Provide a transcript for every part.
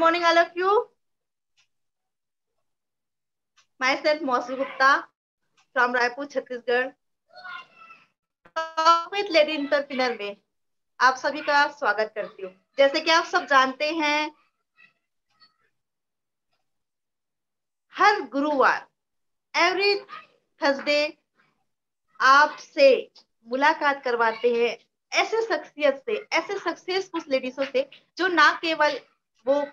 morning, all of you. Myself, Mosal Gupta from Raipur, Chhattisgarh. Talk with lady entrepreneur में आप सभी का स्वागत करती हूँ। जैसे कि आप सब जानते हैं, हर गुरुवार एवरी थर्सडे आपसे मुलाकात करवाते हैं ऐसे शख्सियत से, ऐसे सक्सेसफुल लेडीजों से जो ना केवल वो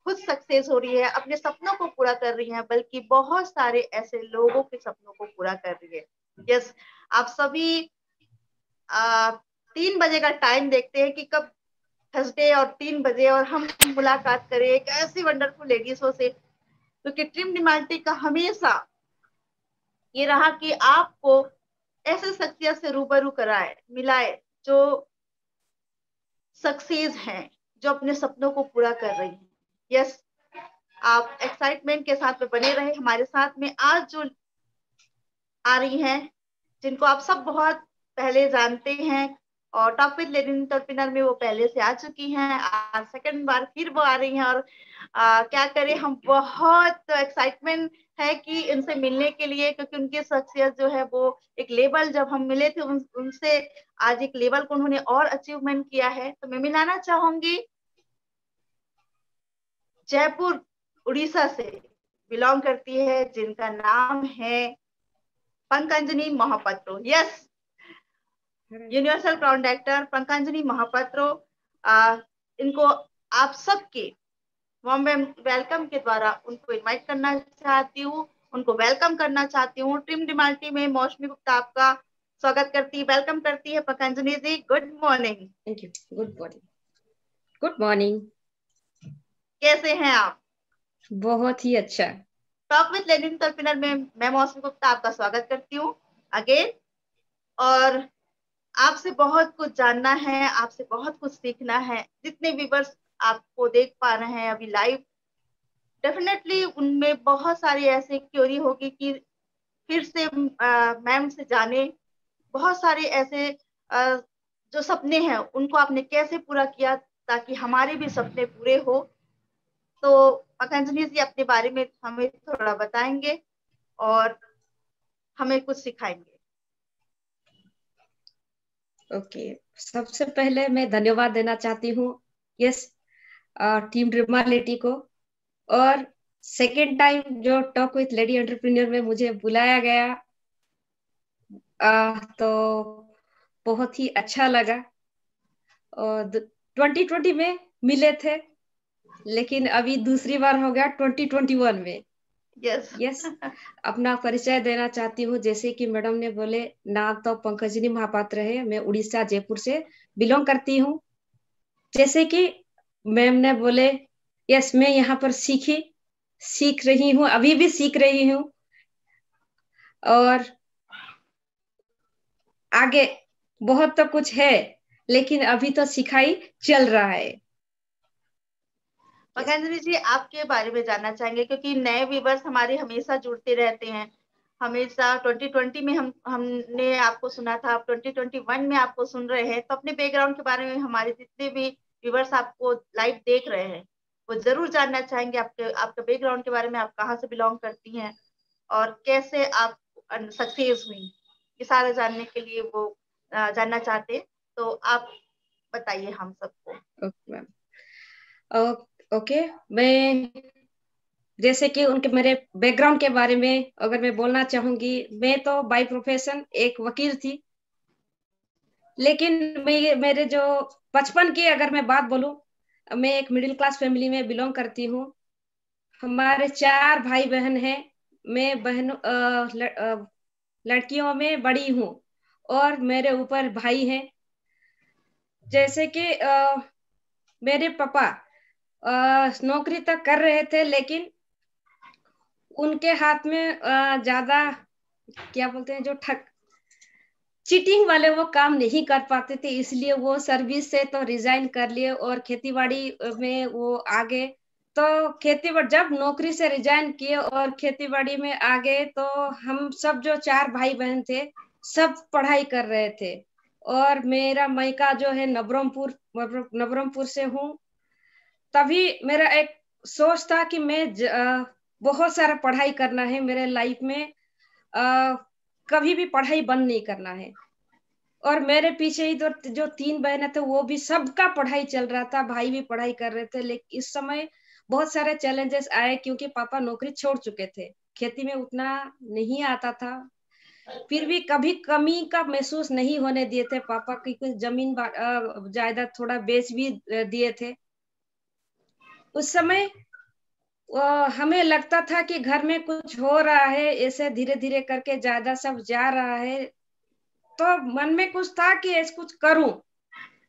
खुद सक्सेस हो रही है, अपने सपनों को पूरा कर रही है, बल्कि बहुत सारे ऐसे लोगों के सपनों को पूरा कर रही है। यस, आप सभी 3 बजे का टाइम देखते हैं कि कब थर्सडे और 3 बजे और हम मुलाकात करें एक ऐसी वंडरफुल लेडीजों से। क्योंकि टीम डिमाल्टी का हमेशा ये रहा कि आपको ऐसे शख्सियत से रूबरू कराए, मिलाए जो सक्सेस हैं, जो अपने सपनों को पूरा कर रही हैं। यस, आप एक्साइटमेंट के साथ में बने रहे। हमारे साथ में आज जो आ रही हैं, जिनको आप सब बहुत पहले जानते हैं और टॉक विद लेडी एंटरप्रेन्योर में वो पहले से आ चुकी हैं, आज सेकंड बार फिर वो आ रही हैं। और क्या करें, हम बहुत एक्साइटमेंट है कि इनसे मिलने के लिए, क्योंकि उनकी शख्सियत जो है वो एक लेवल, जब हम मिले थे उनसे आज एक लेवल को उन्होंने और अचीवमेंट किया है। तो मैं मिलाना चाहूंगी जयपुर उड़ीसा से बिलोंग करती है, जिनका नाम है Pankajini Mahapatro. Yes, universal crown actor Pankajini Mahapatro. इनको आप सबके वार्म वेलकम के द्वारा उनको इनवाइट करना चाहती हूँ, उनको वेलकम करना चाहती हूँ। टीम डिमाल्टी में मौसमी गुप्ता आपका स्वागत करती है, वेलकम करती है। Pankajini ji, good morning. Thank you. Good morning. Good morning. कैसे हैं आप? बहुत ही अच्छा। टॉक विद लेडी एंटरप्रेन्योर में मैं मौसमी गुप्ता आपका स्वागत करती हूँ अगेन। और आपसे बहुत कुछ जानना है, आपसे बहुत कुछ सीखना है। जितने व्यूअर्स आपको देख पा रहे हैं अभी लाइव, डेफिनेटली उनमें बहुत सारी ऐसे क्यूरी होगी कि फिर से मैम से जाने। बहुत सारे ऐसे जो सपने हैं उनको आपने कैसे पूरा किया ताकि हमारे भी सपने पूरे हो। तो पंकजनी जी अपने बारे में हमें थोड़ा बताएंगे और हमें कुछ सिखाएंगे। ओके, सबसे पहले मैं धन्यवाद देना चाहती हूँ यस टीम ड्रीमालिटी को, और सेकेंड टाइम जो टॉक विद लेडी एंटरप्रेन्योर में मुझे बुलाया गया तो बहुत ही अच्छा लगा। और 2020 में मिले थे, लेकिन अभी दूसरी बार हो गया 2021 में। यस अपना परिचय देना चाहती हूँ। जैसे कि मैडम ने बोले, नाम तो पंकजनी महापात्र है, मैं उड़ीसा जयपुर से बिलोंग करती हूँ। जैसे कि मैम ने बोले, यस मैं यहाँ पर सीख रही हूँ, अभी भी सीख रही हूँ, और आगे बहुत तो कुछ है, लेकिन अभी तो सिखाई चल रहा है। पंकजनी जी, आपके बारे में जानना चाहेंगे क्योंकि नए व्यूवर्स हमारे हमेशा जुड़ते रहते हैं। हमेशा 2020 में हमने आपको सुना था, 2021 में आपको सुन रहे हैं। तो अपने बैकग्राउंड के बारे में हमारे जितने भी व्यूवर्स आपको लाइव देख रहे हैं वो जरूर जानना चाहेंगे, आपके बैकग्राउंड के बारे में। आप कहाँ से बिलोंग करती हैं और कैसे आप सक्सेस हुई, ये सारा जानने के लिए वो जानना चाहते हैं। तो आप बताइए हम सबको। Okay ma'am. ओके, मैं जैसे कि उनके मेरे बैकग्राउंड के बारे में अगर मैं बोलना चाहूंगी, मैं तो बाय प्रोफेशन एक वकील थी, लेकिन मेरे जो बचपन की अगर मैं बात बोलूं, मैं एक मिडिल क्लास फैमिली में बिलोंग करती हूँ। हमारे 4 भाई बहन हैं। मैं लड़कियों में बड़ी हूँ, और मेरे ऊपर भाई हैं। जैसे कि मेरे पापा नौकरी तक कर रहे थे, लेकिन उनके हाथ में ज्यादा क्या बोलते हैं, जो चीटिंग वाले वो काम नहीं कर पाते थे, इसलिए वो सर्विस से तो रिजाइन कर लिए और खेतीबाड़ी में वो आगे। तो जब नौकरी से रिजाइन किए और खेतीबाड़ी में आ गए, तो हम सब जो 4 भाई बहन थे सब पढ़ाई कर रहे थे। और मेरा मायका जो है नवरंगपुर से हूँ। तभी मेरा एक सोच था कि बहुत सारा पढ़ाई करना है मेरे लाइफ में, कभी भी पढ़ाई बंद नहीं करना है। और मेरे पीछे ही तो जो 3 बहनें थे वो भी सबका पढ़ाई चल रहा था, भाई भी पढ़ाई कर रहे थे। लेकिन इस समय बहुत सारे चैलेंजेस आए क्योंकि पापा नौकरी छोड़ चुके थे, खेती में उतना नहीं आता था। फिर भी कभी कमी का महसूस नहीं होने दिए थे पापा की, कुछ जमीन जायदाद थोड़ा बेच भी दिए थे। उस समय हमें लगता था कि घर में कुछ हो रहा है, ऐसे धीरे धीरे करके ज्यादा सब जा रहा है। तो मन में कुछ था कि ऐसे कुछ करूं,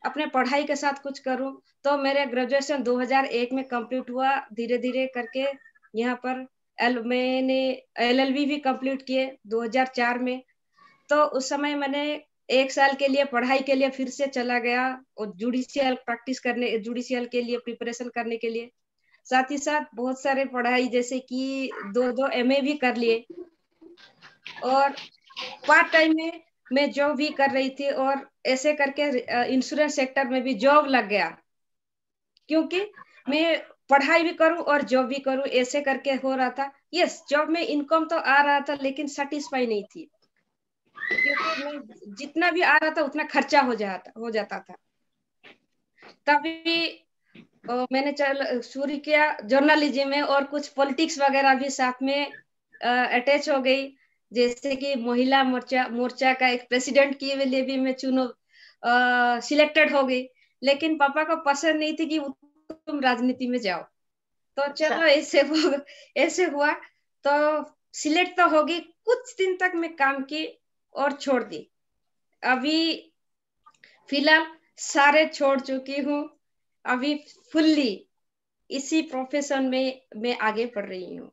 अपने पढ़ाई के साथ कुछ करूं। तो मेरे ग्रेजुएशन 2001 में कंप्लीट हुआ, धीरे धीरे करके यहाँ पर मैंने LLB भी कंप्लीट किए 2004 में। तो उस समय मैंने 1 साल के लिए पढ़ाई के लिए फिर से चला गया, और जुडिशियल के लिए प्रिपरेशन करने के लिए। साथ ही साथ बहुत सारे पढ़ाई जैसे कि 2 MA भी कर लिए। और पार्ट टाइम में मैं जॉब भी कर रही थी, और ऐसे करके इंश्योरेंस सेक्टर में भी जॉब लग गया, क्योंकि मैं पढ़ाई भी करूं और जॉब भी करूं, ऐसे करके हो रहा था। यस, जॉब में इनकम तो आ रहा था लेकिन सेटिस्फाई नहीं थी, क्योंकि मैं जितना भी आ रहा था उतना खर्चा हो जाता था। तभी मैंने शुरू किया जर्नलिज्म में, और कुछ पॉलिटिक्स वगैरह भी साथ में अटैच हो गई। जैसे कि महिला मोर्चा मोर्चा का एक प्रेसिडेंट के लिए भी मैं सिलेक्टेड हो गई। लेकिन पापा को पसंद नहीं थी कि तुम राजनीति में जाओ। तो अच्छा। चलो ऐसे हुआ। तो सिलेक्ट तो होगी, कुछ दिन तक मैं काम की और छोड़ दी। अभी फिलहाल सारे छोड़ चुकी हूँ। अभी फुल्ली इसी प्रोफेशन में मैं आगे बढ़ रही हूँ।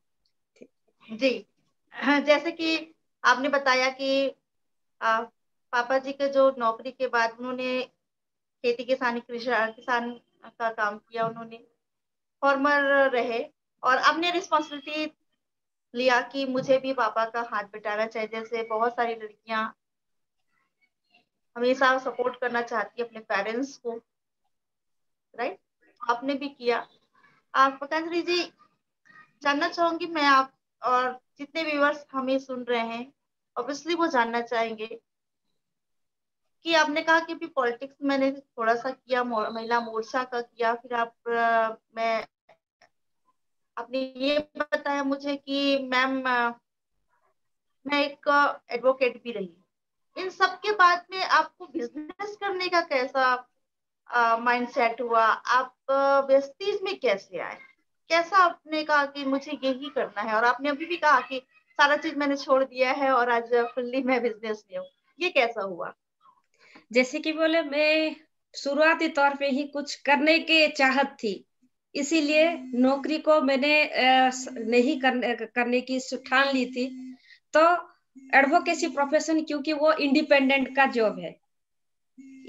जी। हाँ, जैसे कि आपने बताया कि पापा जी के जो नौकरी के बाद उन्होंने खेती किसानी किसान का काम किया, उन्होंने फार्मर रहे, और अपने रिस्पॉन्सिबिलिटी लिया कि मुझे भी पापा का हाथ बटाना चाहिए। जैसे बहुत सारी लड़कियां हमेशा सपोर्ट करना चाहती है अपने पेरेंट्स को, राइट? आपने भी किया। आप पतंजलि जी, जानना चाहूंगी मैं, आप और जितने व्यूअर्स हमें सुन रहे हैं, ऑब्वियसली वो जानना चाहेंगे कि आपने कहा कि अभी पॉलिटिक्स मैंने थोड़ा सा किया, महिला मोर्चा का किया, फिर मैं आपने ये बताया मुझे कि मैम मैं एक एडवोकेट भी रही। इन सब के बाद में आपको बिजनेस करने का कैसा माइंडसेट हुआ? आप वेस्टीज में कैसे आए? कैसा आपने कहा कि मुझे यही करना है, और आपने अभी भी कहा कि सारा चीज मैंने छोड़ दिया है और आज फुल्ली मैं बिजनेस में हूँ, ये कैसा हुआ? जैसे कि बोले, मैं शुरुआती तौर पे ही कुछ करने की चाहत थी, इसीलिए नौकरी को मैंने नहीं करने की ठान ली थी। तो एडवोकेसी प्रोफेशन, क्योंकि वो इंडिपेंडेंट का जॉब है,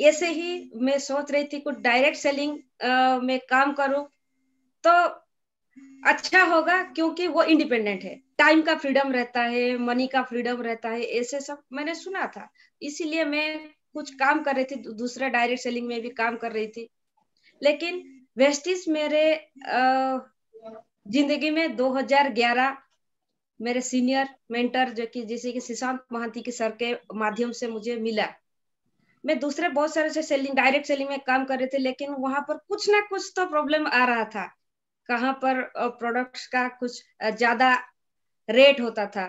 ऐसे ही मैं सोच रही थी कुछ डायरेक्ट सेलिंग में काम करूं तो अच्छा होगा, क्योंकि वो इंडिपेंडेंट है, टाइम का फ्रीडम रहता है, मनी का फ्रीडम रहता है, ऐसे सब मैंने सुना था। इसीलिए मैं कुछ काम कर रही थी, दूसरा डायरेक्ट सेलिंग में भी काम कर रही थी। लेकिन वेस्टिज मेरे जिंदगी में 2011 मेरे सीनियर मेंटर जो कि जैसे कि सुशांत महांती के सर के माध्यम से मुझे मिला। मैं दूसरे बहुत सारे से सेलिंग डायरेक्ट सेलिंग में काम कर रहे थे, लेकिन वहां पर कुछ ना कुछ तो प्रॉब्लम आ रहा था। कहाँ पर प्रोडक्ट्स का कुछ ज्यादा रेट होता था,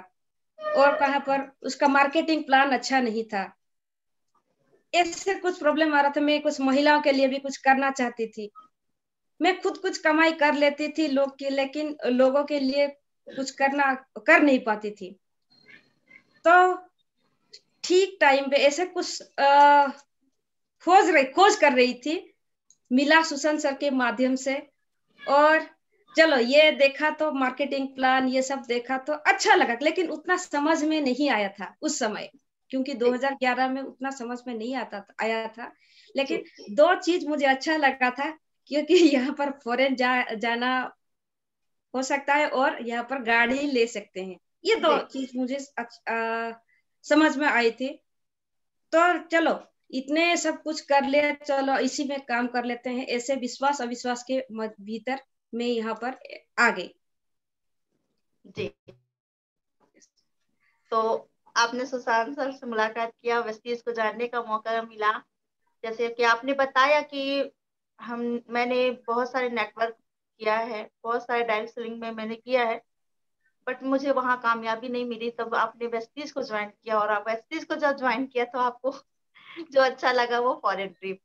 और कहाँ पर उसका मार्केटिंग प्लान अच्छा नहीं था। ऐसे कुछ प्रॉब्लम आ रहा था। मैं कुछ महिलाओं के लिए भी कुछ करना चाहती थी। मैं खुद कुछ कमाई कर लेती थी लोग की, लेकिन लोगों के लिए कुछ कर नहीं पाती थी। तो ठीक टाइम पे ऐसे कुछ खोज कर रही थी, मिला सुशांत सर के माध्यम से। और चलो ये देखा तो मार्केटिंग प्लान ये सब देखा तो अच्छा लगा, लेकिन उतना समझ में नहीं आया था उस समय, क्योंकि जी 2011 में उतना समझ में नहीं आया था। जी लेकिन जी। 2 चीज मुझे अच्छा लगा था, क्योंकि यहाँ पर फॉरेन जाना हो सकता है और यहाँ पर गाड़ी ले सकते हैं। ये दो जी चीज मुझे समझ में आई थी। तो चलो इतने सब कुछ कर लिया, चलो इसी में काम कर लेते हैं, ऐसे विश्वास अविश्वास के भीतर मैं यहाँ पर आ गई। जी, तो आपने सुशांत सर से मुलाकात किया, वेस्टीज को जानने का मौका मिला। जैसे कि आपने बताया कि मैंने बहुत सारे नेटवर्क किया है, बहुत सारे डायरेक्ट सेलिंग में मैंने किया है, बट मुझे वहां कामयाबी नहीं मिली। तब आपने वेस्टीज को ज्वाइन किया, और आप वेस्टीज को जब ज्वाइन किया तो आपको जो अच्छा लगा वो फॉरेन ट्रिप।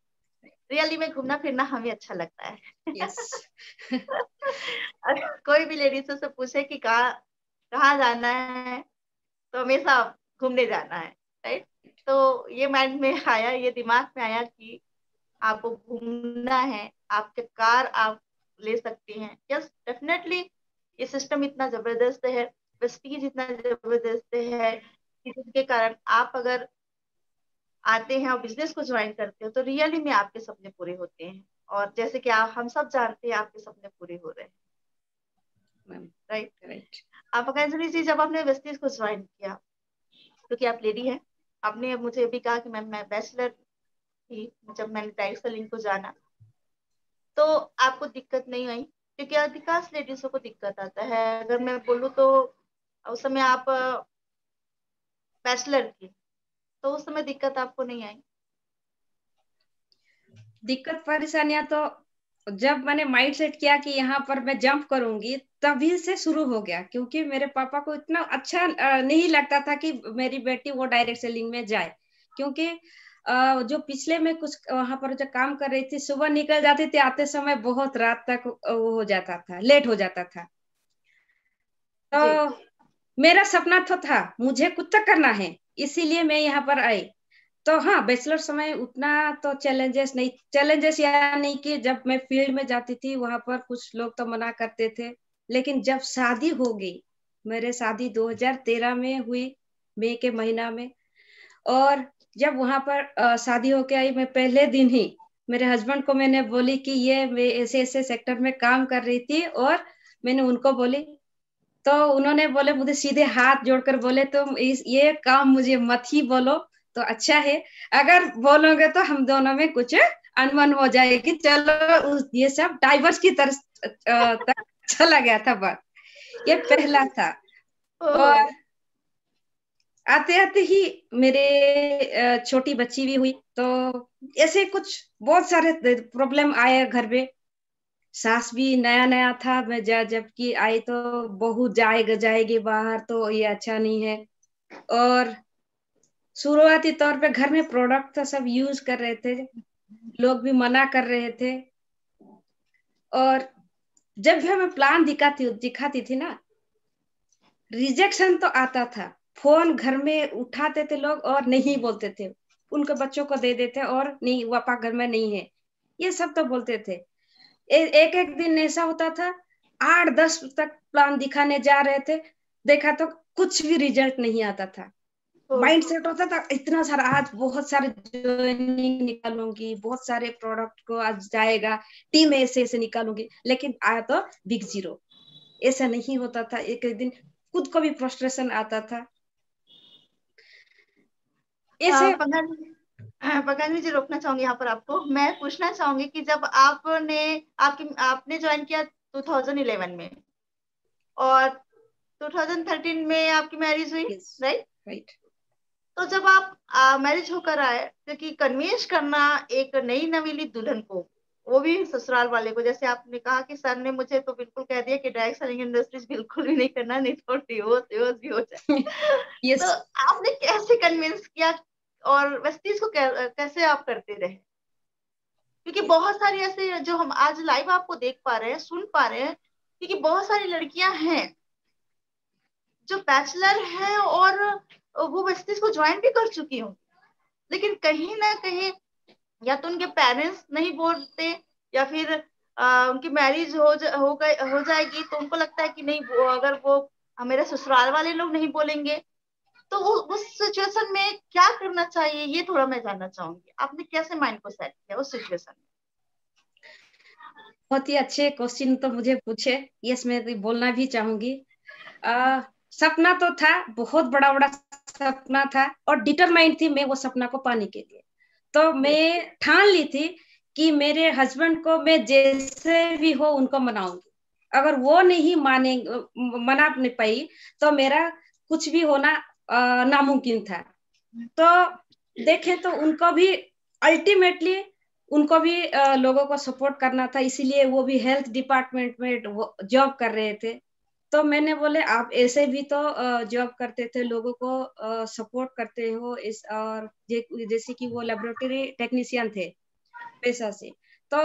रियली में घूमना फिरना हमें अच्छा लगता है। यस। अगर कोई भी लेडीज से पूछे कि कहाँ कहाँ जाना है, तो हमेशा घूमने जाना है, राइट। तो ये माइंड में आया, ये दिमाग में आया कि आपको घूमना है, आपके कार आप ले सकती हैं। यस, डेफिनेटली ये सिस्टम इतना जबरदस्त है, प्रेस्टीज इतना जबरदस्त है कि जिसके कारण आप अगर आते हैं और बिजनेस को ज्वाइन करते हो तो रियली में आपके सपने पूरे होते हैं। और जैसे कि हम सब जानते हैं आपके सपने पूरे हो रहे हैं, राइट। राइट। आप अगर लीजिए, जब आपने बिजनेस को ज्वाइन किया, क्योंकि आप लेडी हैं, आपने मुझे भी कहा कि मैं बैचलर थी जब मैंने डायरेक्ट सेलिंग को जाना, तो आपको दिक्कत नहीं आई, क्योंकि अधिकांश लेडीजों को दिक्कत आता है। अगर मैं बोलूँ तो उस समय आप बैचलर थी, तो उस समय दिक्कत आपको नहीं आई? दिक्कत परेशानियां तो जब मैंने माइंड सेट किया कि यहाँ पर मैं जंप करूंगी, तभी से शुरू हो गया। क्योंकि मेरे पापा को इतना अच्छा नहीं लगता था कि मेरी बेटी वो डायरेक्ट सेलिंग में जाए। क्योंकि जो पिछले में कुछ वहां पर जो काम कर रही थी, सुबह निकल जाती थी, आते समय बहुत रात तक वो हो जाता था, लेट हो जाता था। जी, तो मेरा सपना तो था मुझे कुछ तो करना है, इसीलिए मैं यहाँ पर आई। तो हाँ, बैचलर समय उतना तो चैलेंजेस या नहीं कि जब मैं फील्ड में जाती थी वहां पर कुछ लोग तो मना करते थे। लेकिन जब शादी हो गई, मेरे शादी 2013 में हुई, मई के महीना में। और जब वहां पर शादी होके आई, मैं पहले दिन ही मेरे हस्बैंड को मैंने बोली कि ये मैं ऐसे ऐसे सेक्टर में काम कर रही थी, और मैंने उनको बोली। तो उन्होंने बोले, मुझे सीधे हाथ जोड़कर बोले, तुम ये काम मुझे मत ही बोलो तो अच्छा है, अगर बोलोगे तो हम दोनों में कुछ अनबन हो जाएगी। चलो ये सब डाइवर्स की तरफ तक चला गया था बात। ये पहला था। ओह, और आते आते ही मेरे छोटी बच्ची भी हुई, तो ऐसे कुछ बहुत सारे प्रॉब्लम आए घर में। सास भी नया नया था, मैं जबकि आई तो बहू जाएगी बाहर, तो ये अच्छा नहीं है। और शुरुआती तौर पे घर में प्रोडक्ट तो सब यूज कर रहे थे, लोग भी मना कर रहे थे। और जब भी हमें प्लान दिखाती थी ना, रिजेक्शन तो आता था। फोन घर में उठाते थे लोग और नहीं बोलते थे, उनके बच्चों को दे देते और नहीं, पापा घर में नहीं है, ये सब तो बोलते थे। एक एक दिन ऐसा होता था, 8-10 तक प्लान दिखाने जा रहे थे, देखा तो कुछ भी रिजल्ट नहीं आता था। ओह, माइंड सेट होता था इतना सारा, आज बहुत सारे ज्वाइनिंग निकालूंगी, बहुत सारे प्रोडक्ट को आज जाएगा, टीम ऐसे ऐसे निकालूंगी, लेकिन आया तो बिग जीरो। ऐसा नहीं होता था। एक एक दिन खुद को भी फ्रस्ट्रेशन आता था ऐसे। पंकज जी, रोकना चाहूंगी यहाँ पर आपको। मैं पूछना चाहूंगी कि जब आपने ज्वाइन किया 2011 में, और 2013 में आपकी मैरिज हुई, यस, राइट। राइट। तो जब आप मैरिज होकर आए, क्योंकि कन्विंस करना एक नई नवेली दुल्हन को, वो भी ससुराल वाले को, जैसे आपने कहा कि सर ने मुझे तो बिल्कुल कह दिया कि डायरेक्ट सेलिंग इंडस्ट्रीज बिल्कुल भी नहीं करना, नहीं तो डिवोर्स भी हो जाए। तो यस। आपने कैसे कन्विंस किया, और वेस्टीज को कैसे आप करते रहे? क्योंकि बहुत सारी ऐसे जो हम आज लाइव आपको देख पा रहे हैं, सुन पा रहे हैं, क्योंकि बहुत सारी लड़कियां हैं जो बैचलर हैं और वो वेस्टीज को ज्वाइन भी कर चुकी हूँ, लेकिन कहीं ना कहीं या तो उनके पेरेंट्स नहीं बोलते, या फिर उनकी मैरिज हो जाएगी तो उनको लगता है कि नहीं, अगर वो मेरे ससुराल वाले लोग नहीं बोलेंगे, तो वो उस सिचुएशन में क्या करना चाहिए, ये थोड़ा मैं जानना चाहूंगी। आपने कैसे माइंड को सेट किया उस सिचुएशन में? बहुत ही अच्छे क्वेश्चन तो मुझे पूछे। यस, मैं भी बोलना भी चाहूंगी। आ, सपना तो था, बहुत बड़ा बड़ा सपना था, और डिटरमाइंड थी मैं वो सपना को पाने के लिए। तो जी, मैं ठान ली थी कि मेरे हस्बैंड को मैं जैसे भी हो उनको मनाऊंगी। अगर वो नहीं मना नहीं पाई तो मेरा कुछ भी होना नामुमकिन था। तो देखें तो उनको भी अल्टीमेटली उनको भी लोगों को सपोर्ट करना था, इसीलिए वो भी हेल्थ डिपार्टमेंट में जॉब कर रहे थे। तो मैंने बोले आप ऐसे भी तो जॉब करते थे, लोगों को सपोर्ट करते हो इस, और जैसे कि वो लेबोरेटरी टेक्नीशियन थे पेशा से, तो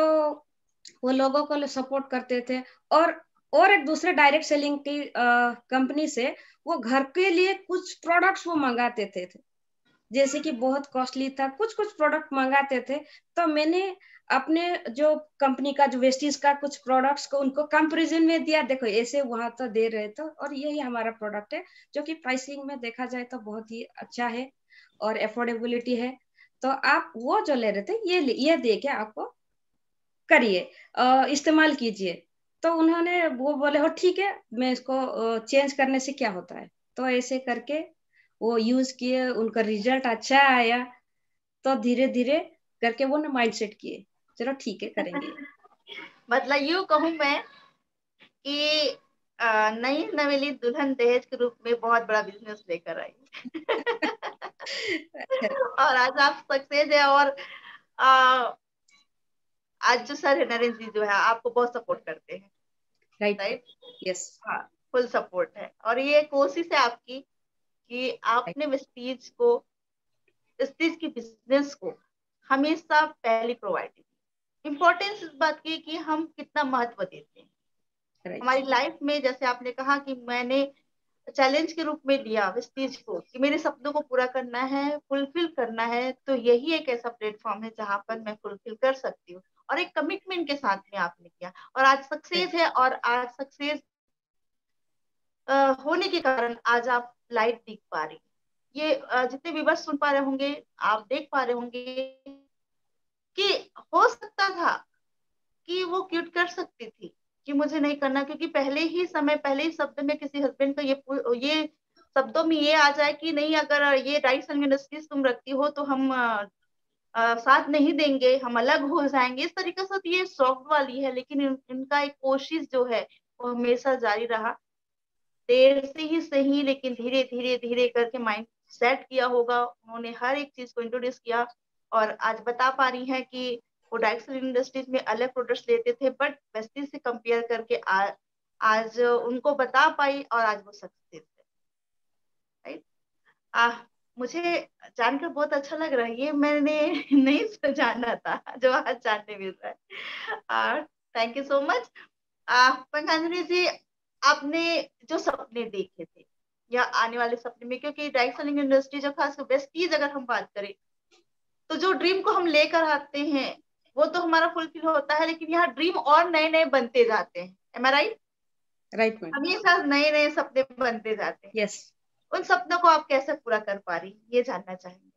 वो लोगों को सपोर्ट करते थे। और एक दूसरे डायरेक्ट सेलिंग की कंपनी से वो घर के लिए कुछ प्रोडक्ट्स वो मंगाते थे, जैसे कि बहुत कॉस्टली था, कुछ कुछ प्रोडक्ट मंगाते थे। तो मैंने अपने जो कंपनी का जो वेस्टीज का कुछ प्रोडक्ट्स को उनको कंपैरिजन में दिया, देखो ऐसे वहां तो दे रहे थे और यही हमारा प्रोडक्ट है, जो कि प्राइसिंग में देखा जाए तो बहुत ही अच्छा है और एफोर्डेबिलिटी है। तो आप वो जो ले रहे थे ये दे के आपको करिए, इस्तेमाल कीजिए। तो उन्होंने वो बोले हो ठीक है, मैं इसको चेंज करने से क्या होता है। तो ऐसे करके वो यूज किए, उनका रिजल्ट अच्छा आया। तो धीरे धीरे करके वो ना माइंड सेट किए, चलो ठीक है करेंगे। मतलब यूं कहूं मैं कि नई नवेली दुल्हन दहेज के रूप में बहुत बड़ा बिजनेस लेकर आई। और आज आप सक्सेस है, और आ, आज जो सर है नरेंद्र जी जो है आपको बहुत सपोर्ट करते हैं। राइट। राइट। यस। हाँ, फुल सपोर्ट है, और ये कोशिश है आपकी कि आपने वेस्टीज को, वेस्टीज की बिजनेस को हमेशा पहली प्रायोरिटी दी। इम्पोर्टेंस इस बात की कि हम कितना महत्व देते हैं राइट। हमारी लाइफ में। जैसे आपने कहा कि मैंने चैलेंज के रूप में लिया वेस्टीज को कि मेरे सपनों को पूरा करना है, फुलफिल करना है, तो यही एक ऐसा प्लेटफॉर्म है जहां पर मैं फुलफिल कर सकती हूँ। और एक कमिटमेंट के साथ में आपने किया, और आज सक्सेस है, और आज सक्सेस होने के कारण आज आप लाइट दिख पा रही। ये जितने व्यूअर्स सुन पा रहे होंगे, आप देख पा रहे होंगे कि हो सकता था कि वो क्यूट कर सकती थी कि मुझे नहीं करना, क्योंकि पहले ही शब्द में किसी हस्बैंड का ये शब्दों में ये आ जाए कि नहीं, अगर ये राइट सेलिंग इंडस्ट्रीज तुम रखती हो तो हम साथ नहीं देंगे, हम अलग हो जाएंगे, इस तरीके से। तो ये सॉफ्ट वाली है, लेकिन इनका एक कोशिश जो है वो हमेशा जारी रहा। देर से ही सही, लेकिन धीरे धीरे धीरे करके माइंड सेट किया होगा उन्होंने, हर एक चीज को इंट्रोड्यूस किया। और आज बता पा रही हैं कि वो डायरेक्ट सेलिंग इंडस्ट्रीज में अलग प्रोडक्ट्स लेते थे, बट वेस्टीज से कंपेयर करके आज उनको बता पाई, और आज वो सक्सेस है। राइट। मुझे जानकर बहुत अच्छा लग रहा है, ये मैंने नहीं जाना था जो आज जानने मिल रहा है। थैंक यू सो मच पंकजानी जी। आपने जो सपने देखे थे या आने वाले सपने में, क्योंकि डायरेक्ट सेलिंग इंडस्ट्री जो खास वेस्टीज अगर हम बात करें, तो जो ड्रीम को हम लेकर आते हैं वो तो हमारा फुलफिल होता है, लेकिन यहाँ ड्रीम और नए नए बनते जाते हैं। एम आई राइट? Right ma'am. हमेशा नए नए सपने बनते जाते हैं। यस। उन सपनों को आप कैसे पूरा कर पा रही, ये जानना चाहेंगे।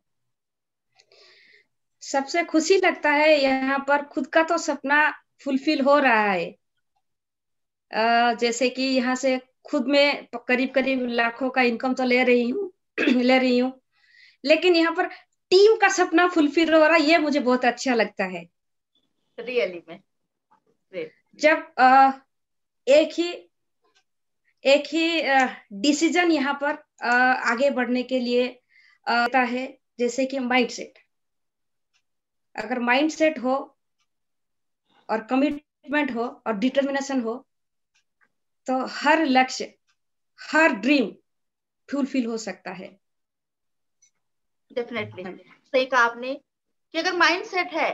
सबसे खुशी लगता है यहाँ पर खुद का तो सपना फुलफिल हो रहा है। जैसे कि यहाँ से खुद में करीब करीब लाखों का इनकम तो ले रही हूँ ले रही हूँ, लेकिन यहाँ पर टीम का सपना फुलफिल हो रहा है, ये मुझे बहुत अच्छा लगता है। रियली में ग्रेट। जब एक ही एक ही डिसीजन यहाँ पर आगे बढ़ने के लिए आता है, जैसे कि माइंड सेट। अगर माइंड सेट हो और कमिटमेंट हो और डिटर्मिनेशन हो, तो हर लक्ष्य, हर ड्रीम फुलफिल हो सकता है। डेफिनेटली सही कहा आपने कि अगर माइंड सेट है,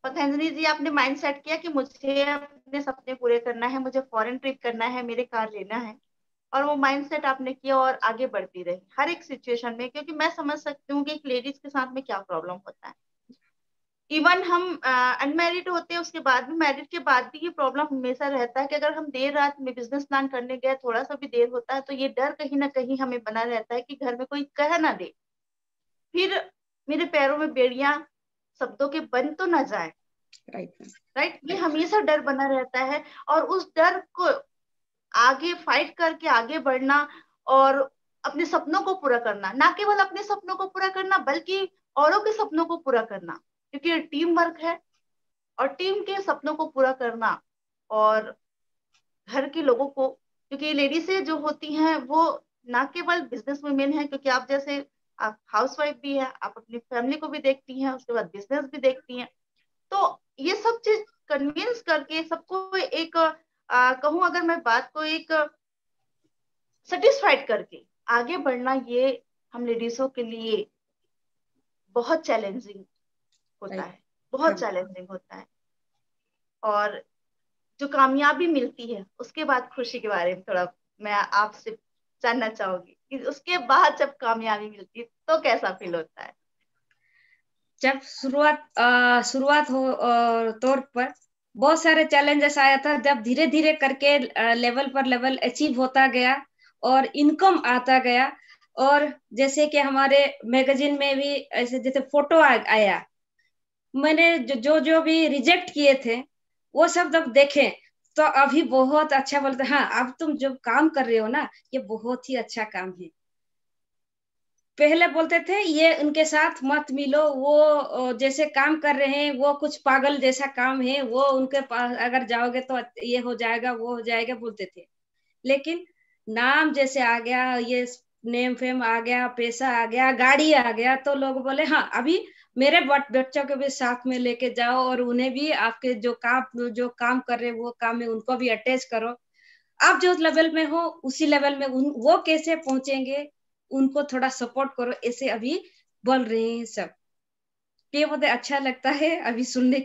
पतंजलि जी आपने माइंड सेट किया कि मुझे अपने सपने पूरे करना है, मुझे फॉरेन ट्रिप करना है, मेरे कार लेना है, और वो माइंड सेट आपने किया और आगे बढ़ती रही हर एक सिचुएशन में। क्योंकि मैं समझ सकती हूँ कि एक लेडीज के साथ में क्या प्रॉब्लम होता है। इवन हम अनमैरिड होते हैं, उसके बाद भी, मैरिड के बाद भी ये प्रॉब्लम हमेशा रहता है कि अगर हम देर रात में बिजनेस प्लान करने गए, थोड़ा सा भी देर होता है, तो ये डर कहीं ना कहीं हमें बना रहता है कि घर में कोई कह ना दे, फिर मेरे पैरों में बेड़ियां शब्दों के बन तो ना जाए। राइट। राइट, ये हमेशा डर बना रहता है। और उस डर को आगे फाइट करके आगे बढ़ना, और अपने सपनों को पूरा करना, ना केवल अपने सपनों को पूरा करना बल्कि औरों के सपनों को पूरा करना, क्योंकि टीम वर्क है, और टीम के सपनों को पूरा करना। और घर के लोगों को, क्योंकि लेडीजें जो होती हैं वो ना केवल बिजनेस वुमेन है, क्योंकि आप जैसे आप हाउसवाइफ भी है, आप अपनी फैमिली को भी देखती हैं, उसके बाद बिजनेस भी देखती हैं। तो ये सब चीज कन्विंस करके सबको एक कहूँ अगर मैं बात को एक सेटिस्फाइड करके आगे बढ़ना, ये हम लेडीजों के लिए बहुत चैलेंजिंग होता राइट। है, बहुत हाँ। चैलेंजिंग होता है। और जो कामयाबी मिलती है उसके बाद खुशी के बारे में थोड़ा मैं आपसे जानना चाहूंगी कि उसके बाद जब कामयाबी मिलती है तो कैसा फील होता है। जब शुरुआत हो तौर पर बहुत सारे चैलेंजेस आया था, जब धीरे धीरे करके लेवल पर लेवल अचीव होता गया और इनकम आता गया। और जैसे कि हमारे मैगजीन में भी ऐसे जैसे फोटो आया, मैंने जो जो भी रिजेक्ट किए थे वो सब जब देखे तो अभी बहुत अच्छा बोलते, हाँ अब तुम जो काम कर रहे हो ना ये बहुत ही अच्छा काम है। पहले बोलते थे ये उनके साथ मत मिलो, वो जैसे काम कर रहे हैं वो कुछ पागल जैसा काम है, वो उनके पास अगर जाओगे तो ये हो जाएगा वो हो जाएगा बोलते थे। लेकिन नाम जैसे आ गया, ये नेम फेम आ गया, पैसा आ गया, गाड़ी आ गया, तो लोग बोले हाँ अभी मेरे बच्चों को भी साथ में लेके जाओ और उन्हें भी आपके जो काम कर रहे हैं वो काम में उनको भी अटैच करो। आप जो लेवल में हो उसी लेवल में वो कैसे पहुंचेंगे, उनको थोड़ा सपोर्ट करो, ऐसे अभी बोल रहे हैं सब। ये मुझे अच्छा लगता है अभी सुनने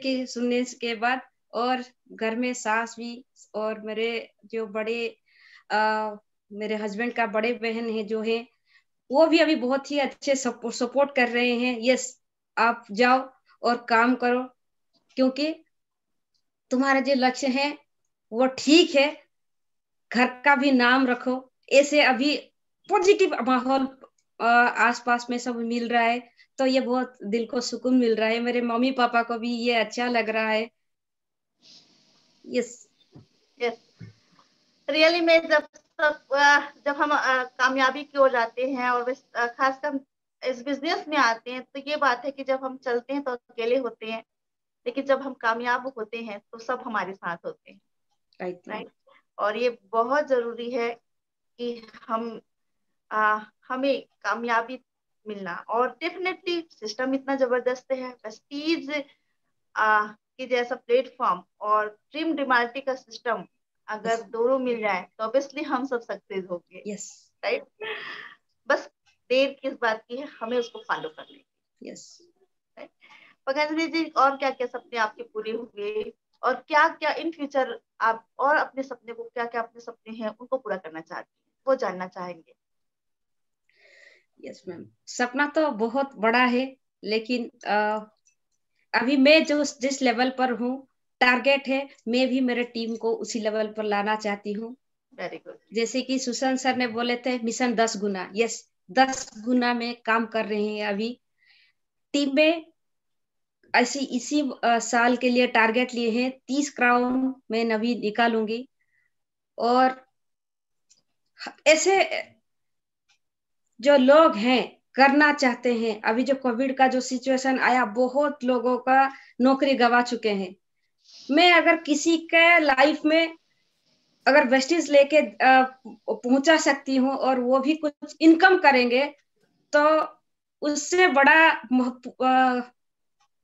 के बाद। और घर में सास भी और मेरे जो मेरे हस्बैंड का बड़े बहन है जो है, वो भी अभी बहुत ही अच्छे सपोर्ट कर रहे हैं। यस, आप जाओ और काम करो, क्योंकि तुम्हारा जो लक्ष्य है वो ठीक है, घर का भी नाम रखो। ऐसे अभी पॉजिटिव माहौल आसपास में सब मिल रहा है, तो ये बहुत दिल को सुकून मिल रहा है, मेरे मम्मी पापा को भी ये अच्छा लग रहा है। यस। यस, रियली में जब हम कामयाबी की ओर जाते हैं और खासकर इस बिजनेस में आते हैं, तो ये बात है कि जब हम चलते हैं तो अकेले होते हैं, लेकिन जब हम कामयाब होते हैं तो सब हमारे साथ होते हैं। Right ma'am. राइट। और ये बहुत जरूरी है कि हम हमें कामयाबी मिलना, और डेफिनेटली सिस्टम इतना जबरदस्त है, प्रेस्टीज कि जैसा प्लेटफॉर्म और ड्रीम डिमार्टी का सिस्टम यस। अगर दोनों मिल जाए तो ऑब्वियसली हम सब सक्सेस होंगे। यस। राइट। बस देर किस बात की है, हमें उसको फॉलो करने की। यस। राइट। पतंजलि जी, और क्या क्या सपने आपके पूरे हुए, और क्या क्या इन फ्यूचर आप और अपने सपने को, क्या क्या अपने सपने हैं उनको पूरा करना चाहते हैं, वो जानना चाहेंगे। यस मैम, सपना तो बहुत बड़ा है, लेकिन अभी मैं जो जिस लेवल पर हूँ, टारगेट है मैं भी मेरे टीम को उसी लेवल पर लाना चाहती हूँ। Very good. जैसे कि सुशांत सर ने बोले थे मिशन 10 गुना, यस 10 गुना में काम कर रहे हैं अभी टीम में। ऐसी इसी साल के लिए टारगेट लिए हैं 30 क्राउन मैं अभी निकालूंगी। और ऐसे जो लोग हैं करना चाहते हैं, अभी जो कोविड का जो सिचुएशन आया बहुत लोगों का नौकरी गवा चुके हैं। मैं अगर किसी के लाइफ में अगर वेस्टेज लेके पहुंचा सकती हूँ और वो भी कुछ इनकम करेंगे, तो उससे बड़ा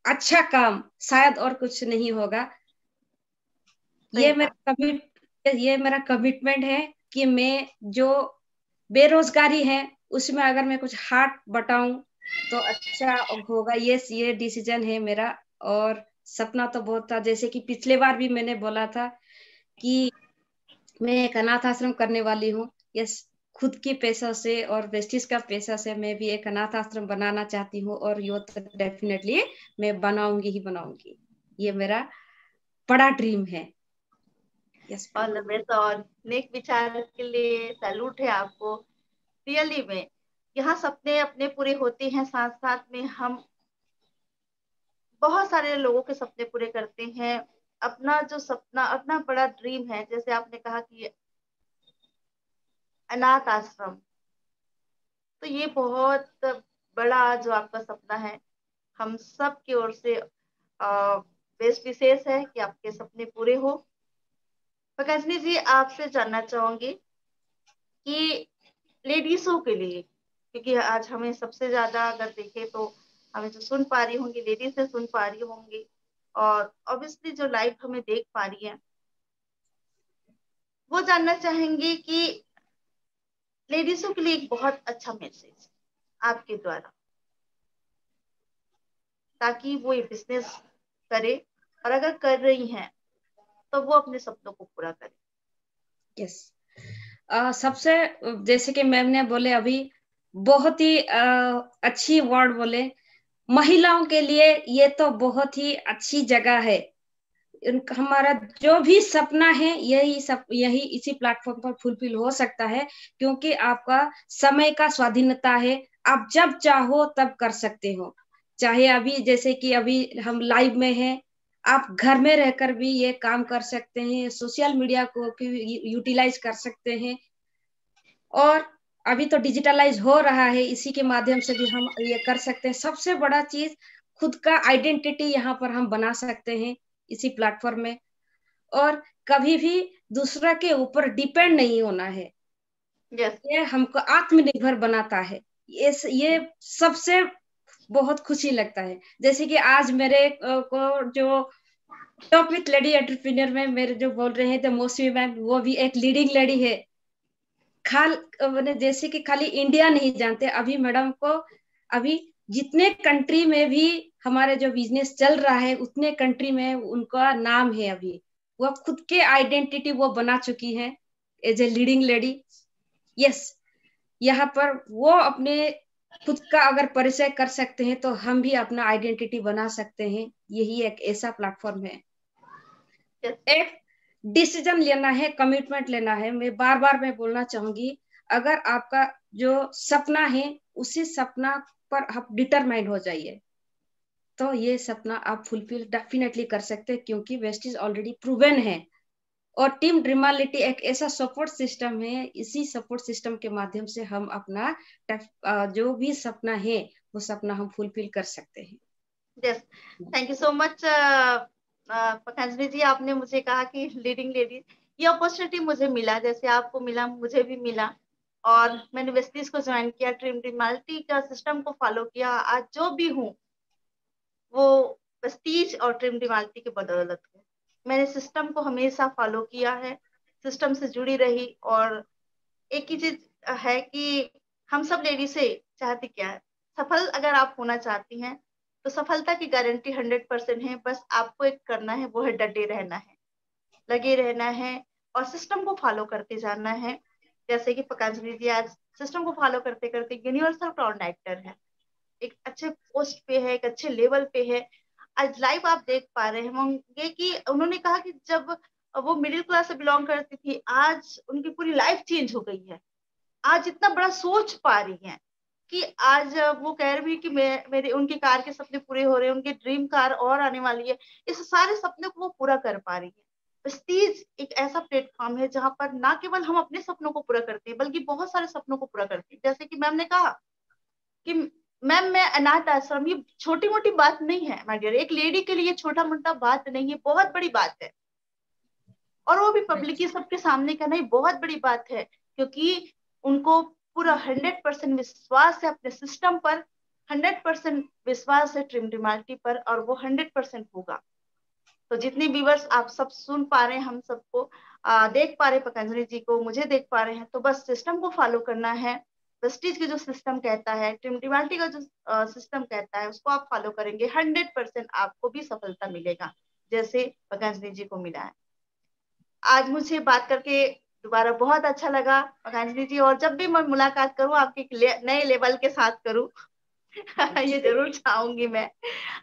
अच्छा काम शायद और कुछ नहीं होगा। सही कहा। ये मेरा कमिटमेंट है कि मैं जो बेरोजगारी है उसमें अगर मैं कुछ हाथ बटाऊं तो अच्छा होगा। ये डिसीजन है मेरा। और सपना तो बहुत था, जैसे कि पिछले बार भी मैंने बोला था कि मैं एक अनाथ आश्रम करने वाली हूँ। यस, खुद के पैसों से और वेस्टिज का पैसा से मैं भी एक अनाथ आश्रम बनाना चाहती हूँ, और यो तो डेफिनेटली मैं बनाऊंगी ही बनाऊंगी। ये मेरा बड़ा ड्रीम है। Yes ma'am. All the best, और नेक विचार के लिए सैल्यूट है आपको। रियली में यहाँ सपने अपने पूरे होते हैं, साथ साथ में हम बहुत सारे लोगों के सपने पूरे करते हैं। अपना जो सपना, अपना बड़ा ड्रीम है, जैसे आपने कहा कि अनाथ आश्रम, तो ये बहुत बड़ा जो आपका सपना है, हम सब की ओर से बेस्ट विशेष है कि आपके सपने पूरे हो। प्रकाशनी जी, आपसे जानना चाहूंगी कि लेडीजों के लिए, क्योंकि आज हमें सबसे ज्यादा अगर देखें तो हमें जो सुन पा रही होंगी लेडीज से सुन पा रही होंगी, और ऑब्वियसली जो लाइव हमें देख पा रही है वो जानना चाहेंगे कि लेडीजों के लिए एक बहुत अच्छा मैसेज आपके द्वारा, ताकि वो ये बिजनेस करे, और अगर कर रही हैं तो वो अपने सपनों को पूरा करे। यस, सबसे, जैसे कि मैम ने बोले अभी, बहुत ही अच्छी वर्ड बोले, महिलाओं के लिए ये तो बहुत ही अच्छी जगह है। हमारा जो भी सपना है यही इसी प्लेटफॉर्म पर फुलफिल हो सकता है, क्योंकि आपका समय का स्वाधीनता है। आप जब चाहो तब कर सकते हो। चाहे अभी जैसे कि अभी हम लाइव में हैं, आप घर में रहकर भी ये काम कर सकते हैं, सोशल मीडिया को यूटिलाइज कर सकते हैं। और अभी तो डिजिटलाइज हो रहा है, इसी के माध्यम से भी हम ये कर सकते हैं। सबसे बड़ा चीज, खुद का आइडेंटिटी यहाँ पर हम बना सकते हैं इसी प्लेटफॉर्म में। और कभी भी दूसरा के ऊपर डिपेंड नहीं होना है। यस। ये हमको आत्मनिर्भर बनाता है। ये सबसे बहुत खुशी लगता है। जैसे कि आज मेरे को जो टॉप विथ लेडी एंटरप्रेन्योर में मेरे जो बोल रहे थे मौसमी मैम, वो भी एक लीडिंग लेडी है। मैंने जैसे कि खाली इंडिया नहीं जानते, अभी मैडम को अभी जितने कंट्री में भी हमारे जो बिजनेस चल रहा है उतने कंट्री में उनका नाम है। अभी वो खुद के आइडेंटिटी वो बना चुकी है as a leading lady. Yes, यहाँ पर वो अपने खुद का अगर परिचय कर सकते हैं तो हम भी अपना आइडेंटिटी बना सकते हैं। यही एक ऐसा प्लेटफॉर्म है। यस। एक डिसीजन लेना है, कमिटमेंट लेना है। मैं बोलना चाहूंगी, अगर आपका जो सपना है उसी सपना पर आप डिटरमाइंड हो जाइए, तो ये सपना आप फुलफिल डेफिनेटली कर सकते हैं, क्योंकि वेस्टीज ऑलरेडी प्रूवन है। और टीम ड्रीमालिटी एक ऐसा सपोर्ट सिस्टम है, इसी सपोर्ट सिस्टम के माध्यम से हम अपना जो भी सपना है वो सपना हम फुलफिल कर सकते हैं। Yes, thank you so much Patanjali ji. आपने मुझे कहा कि लीडिंग लेडी, ये अपॉर्चुनिटी मुझे मिला, जैसे आपको मिला मुझे भी मिला, और मैंने वेस्टीज को ज्वाइन किया, ड्रीम ड्रीमालिटी का सिस्टम को फॉलो किया। आज जो भी हूँ वो वेस्टीज और ड्रीम ड्रीमालिटी की बदौलत है। मैंने सिस्टम को हमेशा फॉलो किया है, सिस्टम से जुड़ी रही। और एक ही चीज है कि हम सब लेडी से चाहती क्या है, सफल अगर आप होना चाहती हैं तो सफलता की गारंटी 100% है। बस आपको एक करना है, वो है डटे रहना है, लगे रहना है, और सिस्टम को फॉलो करते जाना है। जैसे कि पतंजलि जी आज सिस्टम को फॉलो करते करते यूनिवर्सल क्राउन एक्टर है, एक अच्छे पोस्ट पे है, एक अच्छे लेवल पे है। आज लाइव आप देख पा रहे होंगे कि उन्होंने कहा कि जब वो मिडिल क्लास से बिलोंग करती थी, आज उनकी पूरी लाइफ चेंज हो गई है। आज इतना बड़ा सोच पा रही हैं कि आज वो कह रही है कि मेरे उनके कार के सपने पूरे हो रहे हैं, उनकी ड्रीम कार और आने वाली है। इस सारे सपने को वो पूरा कर पा रही है। प्रेस्टीज एक ऐसा प्लेटफॉर्म है जहां पर ना केवल हम अपने सपनों को पूरा करते हैं बल्कि बहुत सारे सपनों को पूरा करते हैं। जैसे कि मैम ने कहा कि मैम मैं अनाथ आश्रम, ये छोटी मोटी बात नहीं है माय डियर, एक लेडी के लिए छोटा मोटा बात नहीं है, बहुत बड़ी बात है। और वो भी पब्लिक की सबके सामने करना ही बहुत बड़ी बात है, क्योंकि उनको पूरा 100% विश्वास है अपने सिस्टम पर, 100% विश्वास है ड्रीम ड्रीमालिटी पर, और वो 100% होगा। तो जितने व्यूवर्स आप सब सुन पा रहे हैं, हम सबको देख पा रहे हैं, पतंजलि जी को मुझे देख पा रहे हैं, तो बस सिस्टम को फॉलो करना है। प्रेस्टीज की जो सिस्टम कहता है, ड्रीम ड्रीमालिटी का जो सिस्टम कहता है, उसको आप फॉलो करेंगे 100% आपको भी सफलता मिलेगा, जैसे पतंजलि जी को मिला है। आज मुझे बात करके दोबारा बहुत अच्छा लगा पतंजलि जी, और जब भी मैं मुलाकात करूं आपके नए लेवल के साथ करूं ये जरूर चाहूंगी मैं,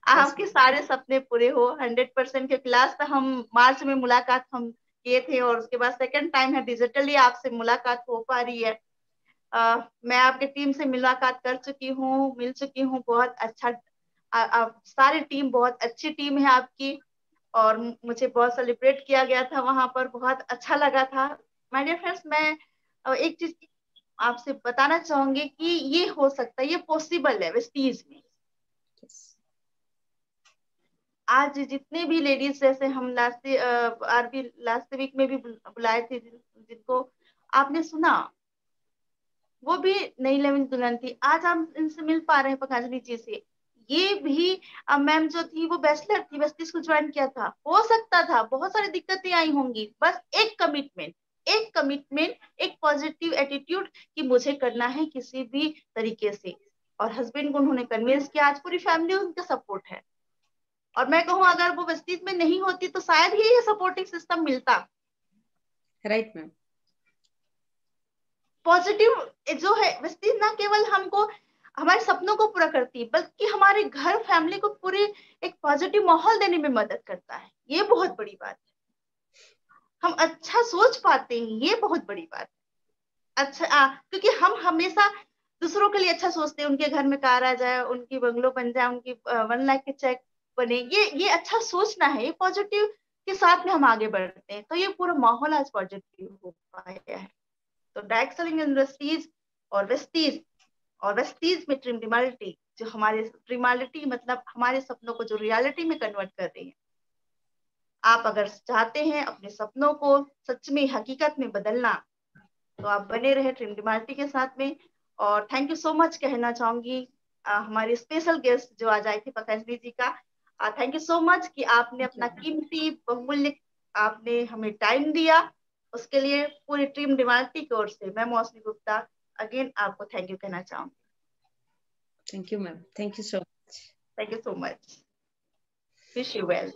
आपके सारे सपने पूरे हो 100%। के लास्ट हम मार्च में मुलाकात हम किए थे, और उसके बाद सेकंड टाइम है डिजिटली आपसे मुलाकात हो पा रही है। मैं आपके टीम से मुलाकात कर चुकी हूँ, मिल चुकी हूँ, बहुत अच्छा। सारी टीम बहुत अच्छी टीम है आपकी, और मुझे बहुत सेलिब्रेट किया गया था वहां पर, बहुत अच्छा लगा था। माय डियर फ्रेंड्स, मैं एक चीज आपसे बताना चाहूंगी कि ये हो सकता है, ये पॉसिबल है वेस्टीज में। आज जितने भी लेडीज, जैसे हम लास्ट वीक में भी बुलाए थे जिनको आपने सुना, वो भी नई लेवन दुल्हन थी। आज हम इनसे मिल पा रहे हैं पतंजलि जी से। ये भी मैम जो थी वो बैचलर थी, बस इसको ज्वाइन किया था। हो सकता था बहुत सारी दिक्कतें आई होंगी, बस एक कमिटमेंट, एक पॉजिटिव एटीट्यूड कि मुझे करना है किसी भी तरीके से, और हस्बैंड को उन्होंने कन्विंस किया। आज पूरी फैमिली उनका सपोर्ट है। और मैं कहूँ अगर वो वेस्टीज में नहीं होती तो शायद ही ये सपोर्टिंग सिस्टम मिलता। Right ma'am. पॉजिटिव जो है वेस्टीज ना केवल हमको हमारे सपनों को पूरा करती है, बल्कि हमारे घर फैमिली को पूरे एक पॉजिटिव माहौल देने में मदद करता है। ये बहुत बड़ी बात है। हम अच्छा सोच पाते हैं, ये बहुत बड़ी बात है। अच्छा क्योंकि हम हमेशा दूसरों के लिए अच्छा सोचते हैं, उनके घर में कार आ जाए, उनकी बंगलो बन जाए, उनकी 1 लाख के चेक बने, ये अच्छा सोचना है। ये पॉजिटिव के साथ में हम आगे बढ़ते हैं, तो ये पूरा माहौल आज पॉजिटिव हो पाया है। तो डायरेक्ट सेलिंग इंडस्ट्रीज और वेस्टीज में ट्रिम डिमालिटी, जो हमारे डिमालिटी मतलब हमारे सपनों को जो रियलिटी में कन्वर्ट कर रही है। आप अगर चाहते हैं अपने सपनों को सच में हकीकत में बदलना, तो आप बने रहे ट्रिम डिमालिटी के साथ में। और थैंक यू सो मच कहना चाहूंगी हमारे स्पेशल गेस्ट जो आज आए थे पतंजलि जी का। थैंक यू सो मच कि आपने अपना कीमती बहुमूल्य आपने हमें टाइम दिया। उसके लिए पूरी टीम डिमालिटी की ओर से मैं मौसमी गुप्ता अगेन आपको थैंक यू कहना चाहूंगी। Thank you ma'am, thank you so much. Thank you so much, wish you well.